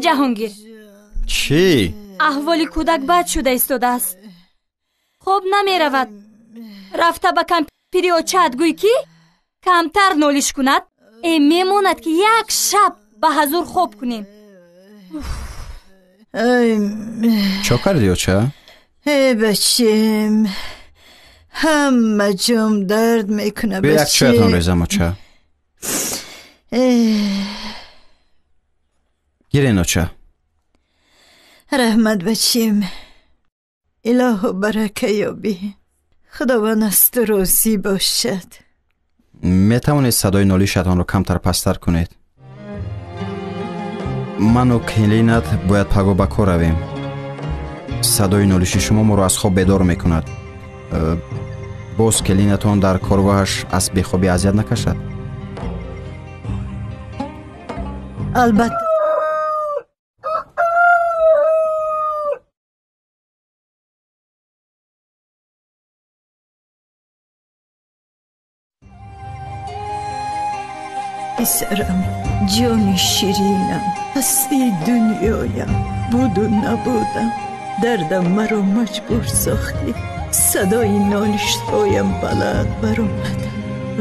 جهانگیر چی؟ احوال کودک بد شده ایستاده است. خوب نمی رود. رفته به کمپیری اوچت گوی کی کمتر نالیش کند میموند که یک شب به حضور خوب کنیم. چه کردی اوچه؟ بچیم همه جام درد میکنه. به یک چایتان ریزم اوچه. گیرین اوچه. رحمت بچیم، اله و برکه یابی، خداوند است راضی باشد. میتوانید صدای نالیشتان رو کمتر پستر کنید؟ من و کلینت باید پگو به کار رویم. صدای نالیش شما ما رو از خواب بیدار میکند. باز کلینتان در کارگاهش از بیخوابی اذیت نکشد؟ البته پسرم، جان شیرینم، هستی دنیایم، بود و نبودم، دردم مرا مجبور ساختی، صدای نالشتهایم بلند برآمد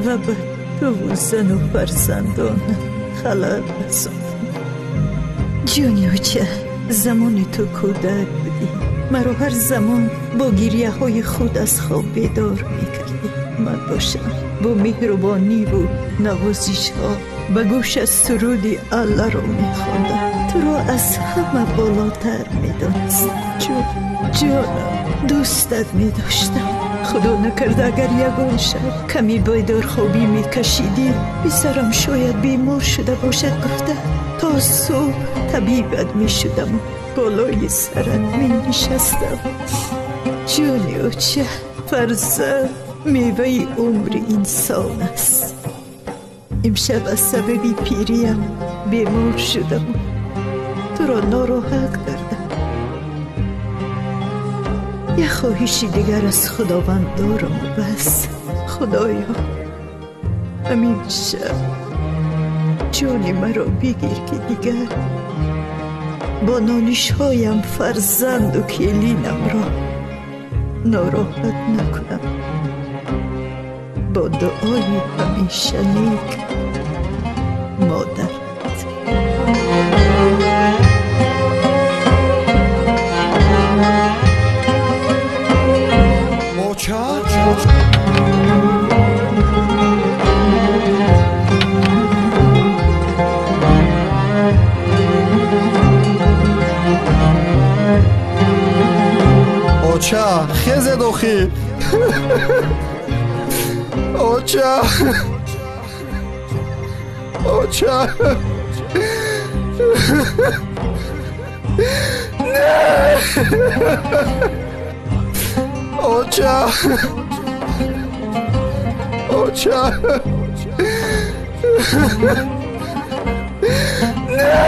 و به تو و زن و فرزندانم خلل رساندم. جانی اوچه، زمان تو کودک بودی، مرا هر زمان با گریه های خود از خواب بیدار میکردی. من باشم با مهربانی و نوازش ها به گوش از سرودی الله را میخواندم. تو را از همه بالاتر میدانستم. جانم، دوستت میداشتم. خدا نکرده اگر یگان شب کمی بیدار خوابی میکشیدی پسرم شاید بیمار شده باشد گفته تا صبح طبیبت میشدم و بالای سرت مینشستم. جانی اوچه، فرزند میوه عمر انسان است. امشب از سبب پیریم بیمار شدم، تو را ناراحت کردم. یه خواهشی دیگر از خداوند دارم و بس. خدایا، همین شب جان مرا بگیر که دیگر با نالش هایم فرزند و کلینم را ناراحت نکنم. با دعای همیشه نیک، مادر. اوچه خیز دوخی. اوچه اوچه نه اوچه اوچه نه